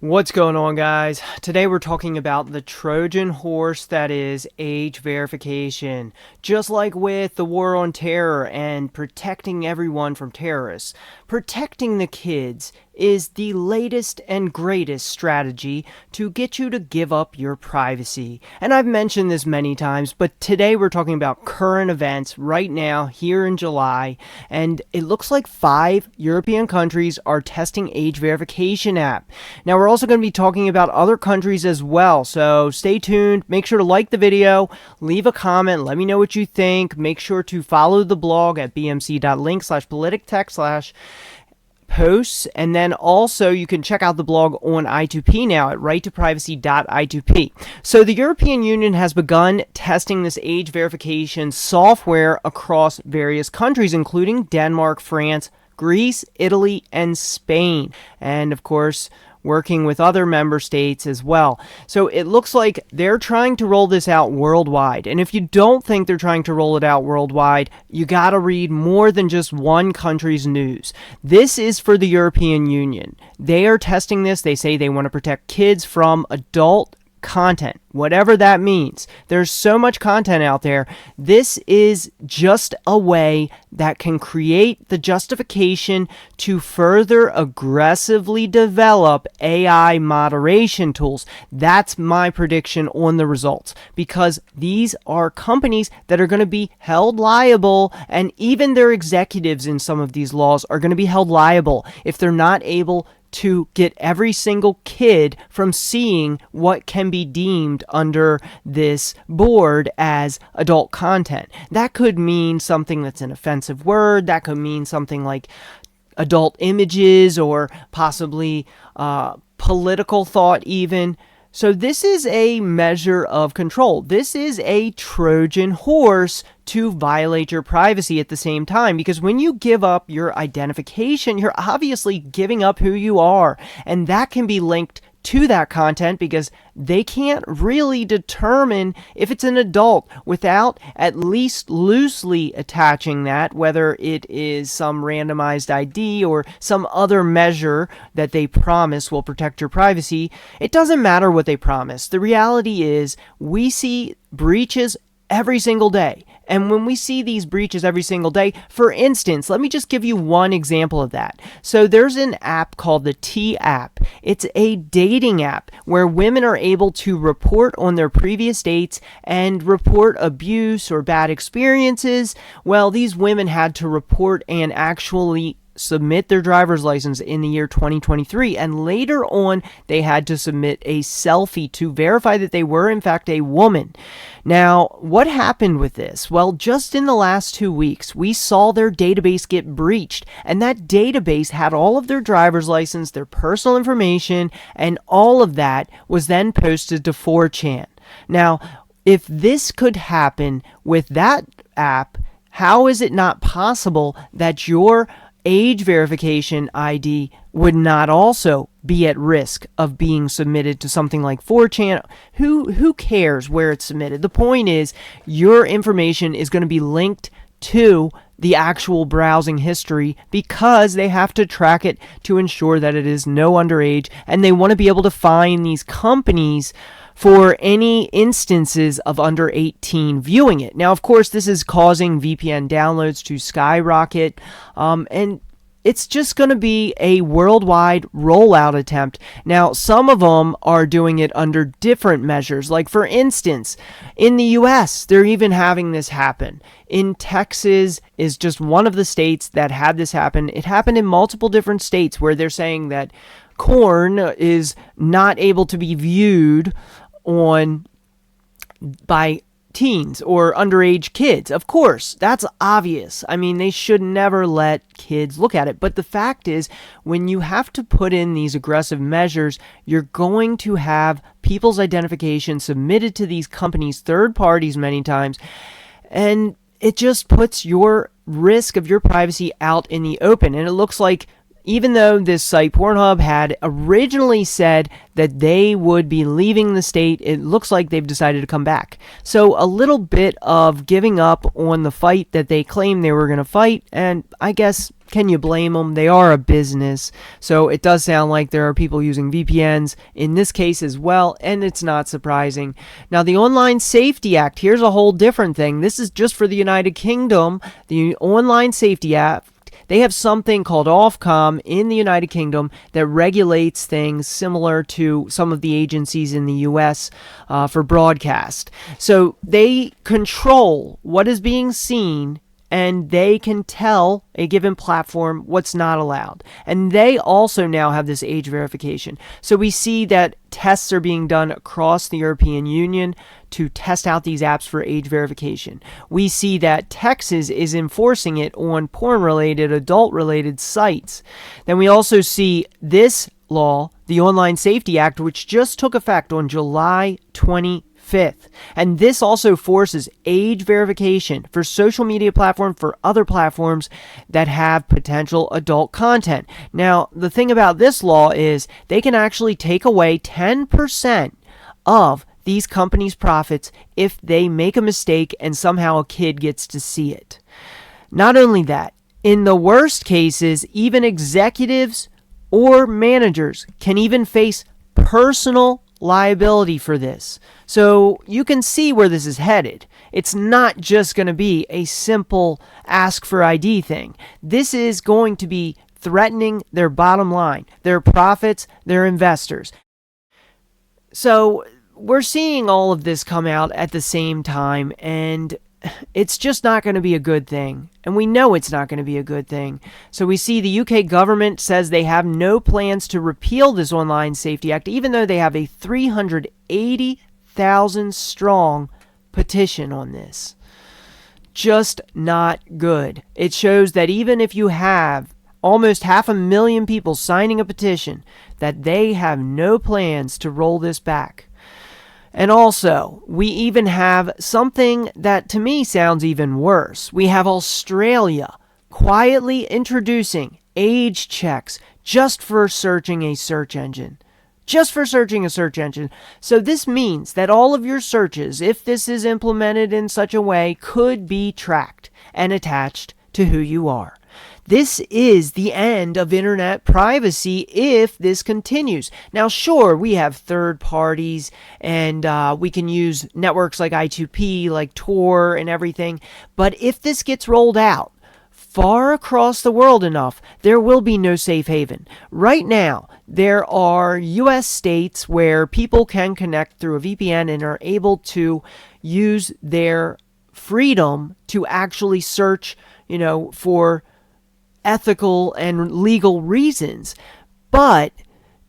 What's going on, guys? Today we're talking about the Trojan horse that is age verification. Just like with the war on terror and protecting everyone from terrorists, protecting the kids is the latest and greatest strategy to get you to give up your privacy. And I've mentioned this many times, but today we're talking about current events right now here in July, and it looks like 5 European countries are testing age verification app. Now we're also going to be talking about other countries as well, so stay tuned. Make sure to like the video, leave a comment, let me know what you think. Make sure to follow the blog at bmc.link/politictech/ posts, and then also you can check out the blog on I2P now at righttoprivacy.i2p. So the European Union has begun testing this age verification software across various countries, including Denmark, France, Greece, Italy, and Spain, and of course working with other member states as well. So it looks like they're trying to roll this out worldwide. And if you don't think they're trying to roll it out worldwide, you gotta read more than just one country's news. This is for the European Union. They are testing this. They say they want to protect kids from adult content, whatever that means. There's so much content out there. This is just a way that can create the justification to further aggressively develop AI moderation tools. That's my prediction on the results, because these are companies that are going to be held liable, and even their executives in some of these laws are going to be held liable if they're not able to get every single kid from seeing what can be deemed under this board as adult content. That could mean something that's an offensive word. That could mean something like adult images, or possibly political thought even. So this is a measure of control. This is a Trojan horse to violate your privacy at the same time, because when you give up your identification, you're obviously giving up who you are, and that can be linked to that content because they can't really determine if it's an adult without at least loosely attaching that, whether it is some randomized ID or some other measure that they promise will protect your privacy. It doesn't matter what they promise. The reality is we see breaches every single day. And when we see these breaches every single day, for instance, let me just give you one example of that. So there's an app called the T app. It's a dating app where women are able to report on their previous dates and report abuse or bad experiences. Well, these women had to report and actually submit their driver's license in the year 2023, and later on they had to submit a selfie to verify that they were in fact a woman. Now, what happened with this? Well, just in the last 2 weeks, we saw their database get breached, and that database had all of their driver's license, their personal information, and all of that was then posted to 4chan. Now, if this could happen with that app, how is it not possible that your age verification ID would not also be at risk of being submitted to something like 4chan? Who cares where it's submitted? The point is, your information is going to be linked to the actual browsing history because they have to track it to ensure that it is no underage, and they want to be able to find these companies for any instances of under 18 viewing it. Now, of course, this is causing VPN downloads to skyrocket, and it's just going to be a worldwide rollout attempt. Now, some of them are doing it under different measures. Like, for instance, in the US, they're even having this happen. In Texas is just one of the states that had this happen. It happened in multiple different states where they're saying that corn is not able to be viewed on by teens or underage kids. Of course, that's obvious. I mean, they should never let kids look at it. But the fact is, when you have to put in these aggressive measures, you're going to have people's identification submitted to these companies, third parties many times, and it just puts your risk of your privacy out in the open. And it looks like even though this site, Pornhub, had originally said that they would be leaving the state, it looks like they've decided to come back. So a little bit of giving up on the fight that they claimed they were going to fight, and I guess, can you blame them? They are a business, so it does sound like there are people using VPNs in this case as well, and it's not surprising. Now, the Online Safety Act, here's a whole different thing. This is just for the United Kingdom. The Online Safety Act, they have something called Ofcom in the United Kingdom that regulates things similar to some of the agencies in the US for broadcast. So they control what is being seen, and they can tell a given platform what's not allowed. And they also now have this age verification. So we see that tests are being done across the European Union to test out these apps for age verification. We see that Texas is enforcing it on porn-related, adult-related sites. Then we also see this law, the Online Safety Act, which just took effect on July 25th. And this also forces age verification for social media platforms, for other platforms that have potential adult content. Now, the thing about this law is they can actually take away 10% of these companies' profits if they make a mistake and somehow a kid gets to see it. Not only that, in the worst cases, even executives or managers can even face personal liability for this. So you can see where this is headed. It's not just going to be a simple ask for ID thing. This is going to be threatening their bottom line, their profits, their investors. So we're seeing all of this come out at the same time, and it's just not going to be a good thing. And we know it's not going to be a good thing. So we see the UK government says they have no plans to repeal this Online Safety Act, even though they have a 380,000 strong petition on this. Just not good. It shows that even if you have almost 500,000 people signing a petition, that they have no plans to roll this back. And also, we even have something that to me sounds even worse. We have Australia quietly introducing age checks just for searching a search engine. Just for searching a search engine. So this means that all of your searches, if this is implemented in such a way, could be tracked and attached to who you are. This is the end of internet privacy if this continues. Now, sure, we have third parties and we can use networks like I2P, like Tor and everything. But if this gets rolled out far across the world enough, there will be no safe haven. Right now, there are US states where people can connect through a VPN and are able to use their freedom to actually search, for ethical and legal reasons. But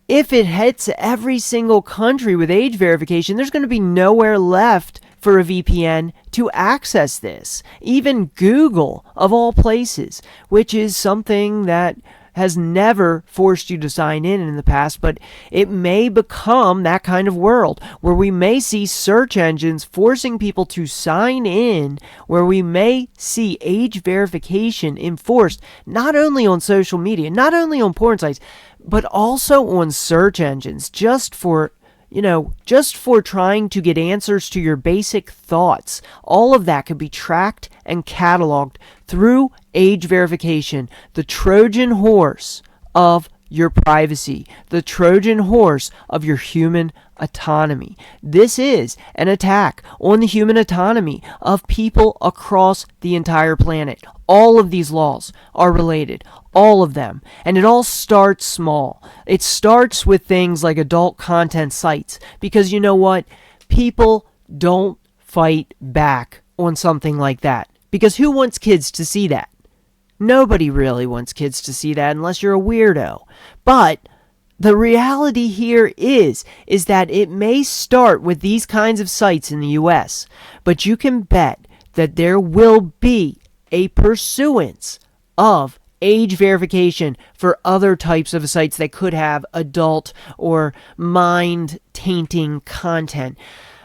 if it hits every single country with age verification, there's going to be nowhere left for a VPN to access this. Even Google, of all places, which is something that has never forced you to sign in the past, but it may become that kind of world where we may see search engines forcing people to sign in, where we may see age verification enforced not only on social media, not only on porn sites, but also on search engines, just for trying to get answers to your basic thoughts. All of that could be tracked and cataloged through age verification, the Trojan horse of your privacy, the Trojan horse of your human autonomy. This is an attack on the human autonomy of people across the entire planet. All of these laws are related, all of them. And it all starts small. It starts with things like adult content sites, because you know what? People don't fight back on something like that. Because who wants kids to see that? Nobody really wants kids to see that unless you're a weirdo. But the reality here is that it may start with these kinds of sites in the US, but you can bet that there will be a pursuance of age verification for other types of sites that could have adult or mind-tainting content.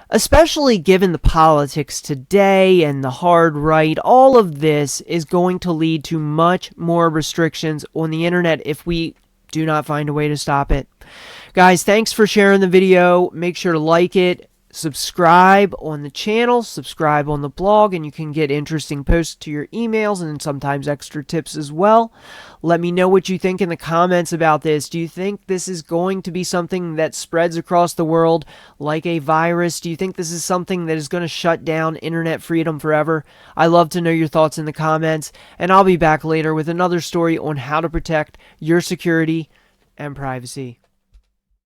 Especially given the politics today and the hard right, all of this is going to lead to much more restrictions on the internet if we do not find a way to stop it. Guys, thanks for sharing the video. Make sure to like it, subscribe on the channel, subscribe on the blog, and you can get interesting posts to your emails and sometimes extra tips as well. Let me know what you think in the comments about this. Do you think this is going to be something that spreads across the world like a virus? Do you think this is something that is going to shut down internet freedom forever? I love to know your thoughts in the comments, and I'll be back later with another story on how to protect your security and privacy.